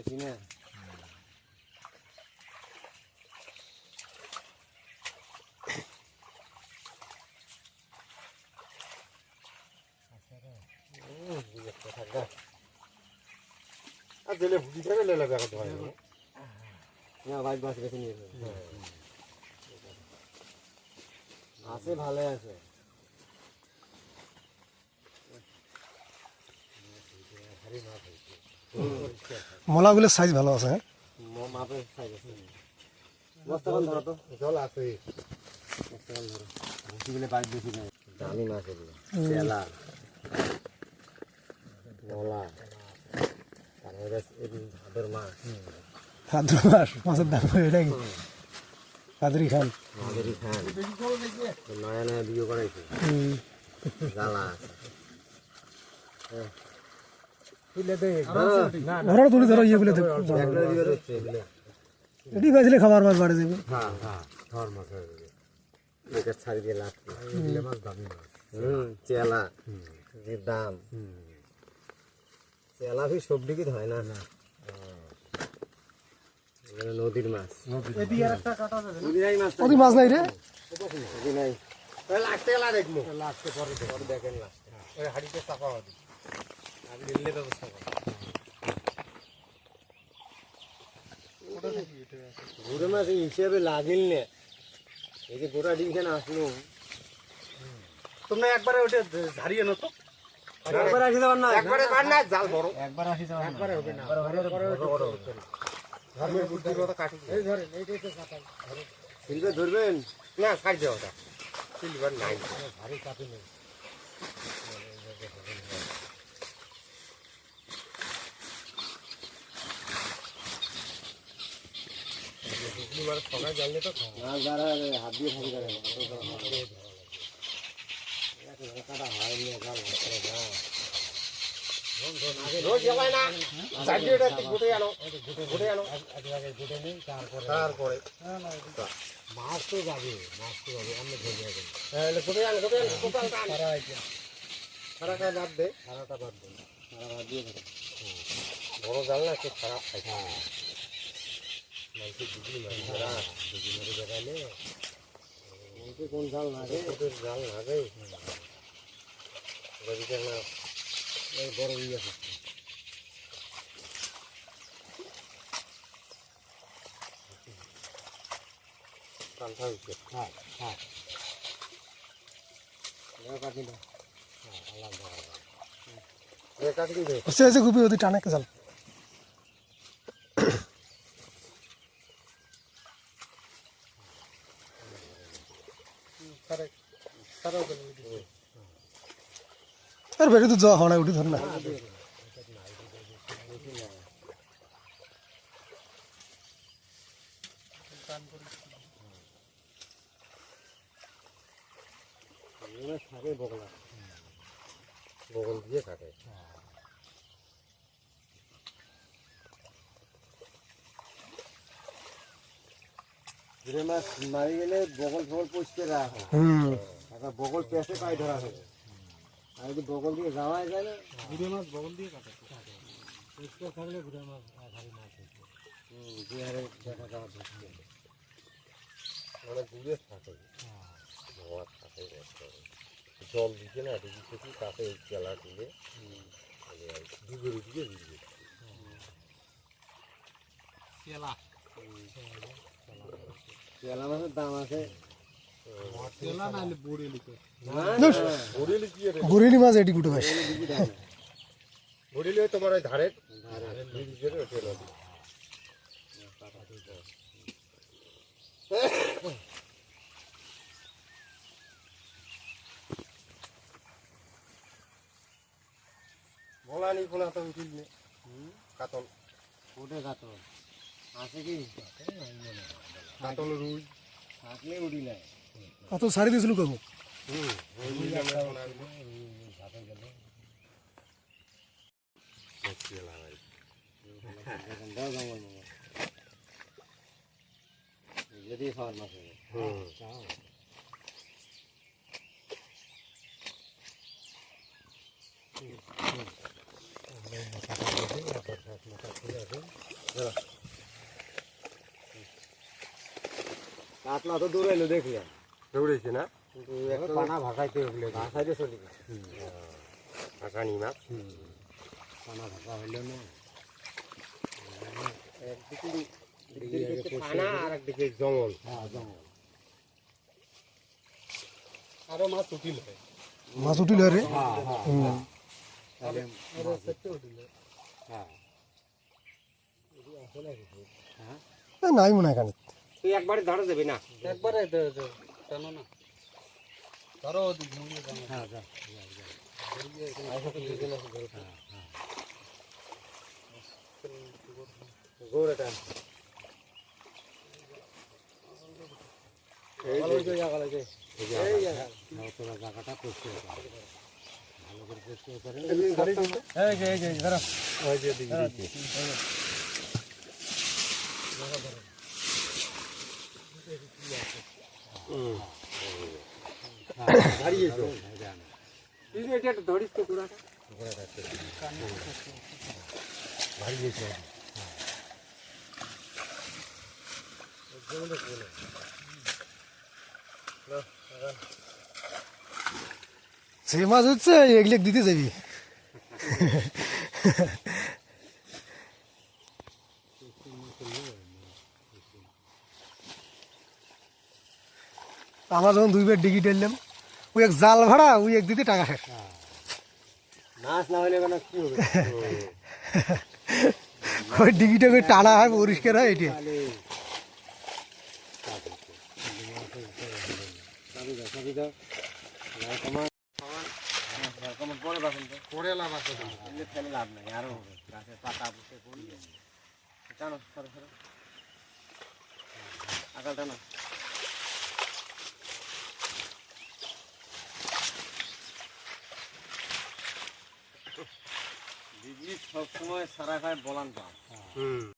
বেশি না দিলে ভুগি থাকে লেলা ব্যাগ ধরে না ভাই বাস রেখে নিয়ে আছে ভালো আছে মলাগুলোর সাইজ ভালো আছে হ্যাঁ মাপের সাইজ আছে বস্তাকাল ধরো তো জল আছে বস্তাকাল ধরো ভুসিগুলো বাইক বেশি নেই দামি মাছ এগুলো চেলা মলা তারপরে ভাদর মাছ ভাদ্র মাস মাছের দাম এটা কি কাদরি খান নয়া নয়া বিয়ে করাইছে জ্বালা ধরো তুলি ধরো ইয়েগুলো এটি বাজলে খাবার মাছ বাড়ে যাবে ছাড়ি দিয়ে লাগছে চেলা দাম চেলা भी সব দিকে হয় না নদীর মাছ ওদি মাছ নাই রে নদী নাই লাস্টে গেলা দেখবো লাস্টে পরে দেখেন লাস্টে ওই হাড়িতে চাপা হবে আগে দিলে ব্যবস্থা করো ঘুরে মাছ হিসেবে লাগিল নে এই যে গোটা ডিমখানে আসলো তোমরা একবারে ওটা ঝাড়িয়ে নো তো একবার আসি যাবার না একবারে বার না জাল বড় একবার আসি যাও একবারে হবে না ধর্মের বুদ্ধির কথা কাটি এই ধরেন এইটাই তো কাটাই সিলভার ধরবেন না ছাড় দাও ওটা সিলভার নাই ভারী কাটি নেই সবাই জানলে তো যারা হাত দিয়ে থাকি কাটা হয় রোজ যাবাই না চারটে গুটে আনো তারপরে মাছ তো যাবে আমি ধরে যাবেন গুটে আনো সারা খায় বাদ দে সারাটা বাদ দে সারা বাদ দিয়ে বড় জাল না একটু খারাপ খাইছে মানুষের দুদিন মেরে বেড়ালে কোন জাল না রে ওদের জাল না রে না এই বড় ইয়ে হচ্ছে কাঁথা হচ্ছে হ্যাঁ কাটি দাও আলাদা কাটি দিবে সে গুপি ওদি টানে চাল আর বেশি তো যাওয়া হয় না উঠি ধর না থাকে বগল দিয়ে থাকে ঘুরে মাছ মারি গেলে বগল পরিষ্কার রাখা বগল পেঁচে পায়ে ধরা হবে আর যদি বগল দিয়ে যাওয়াই যায় না ঘুরে মাছ বগল দিয়ে কাটে পরিষ্কার থাকলে ঘুরে মাছ ভারী মাছ হচ্ছে যে হারে দেখা যাওয়া ধরছে মানে দূরে থাকে ধোয়া থাকে জল দিচ্ছে না দিদি থেকে তাতে জেলা তুলে দিকে দিকে দিকে চেলা মাছের দাম আছে বুড়িলি মাছ এটি গুটো ভাই বুড়িলি তোমার ওই ধারে ভোলানি ভোলা তো উঠিলে কাতল উঠে কাতল আছে কি কাতল রুই থাকলে উঠিলে কত সারি দিয়েছিল কখন যদি খাওয়ার মাছ কাতলা তো দৌড়াইলো দেখলাম, দৌড়েছে না, কিন্তু একটা পানা ভাসাইতে হইলে ভাসাইতে চলে গেছে, ভাসানি মাছ, পানা ভাসা হইলো না, একদিকে পানা আর একদিকে জঙ্গল, জঙ্গল। আরো মাছ উঠিল মাছ উঠিল রে নাই মনে হয় এখানে তুই একবারে ধরে দেবি না, একবারে টানো না ধরো হ্যাঁ যা গোড়ে টান জায়গাটা পরিষ্কার ভালো করে পরিষ্কার করেন। ধরিস তো কুড়াটা সে মাছ হচ্ছে এগুলো দিতে যাবি আমরা যখন 2 বার ডিগি টেললাম ওই এক জাল ভাড়া ওই এক দিতে টাকা শেষ মাছ না হলে কেন কি হবে, ওই ডিগিটা করে টানা হয় পরিষ্কার হয় এটা পরে লাভ আছে, লাভ নাই, আরো গাছের পাতা বুঝতে পড়ি টানো, আকাল টানো, দিদি সবসময় সারা খায় বলান পাস।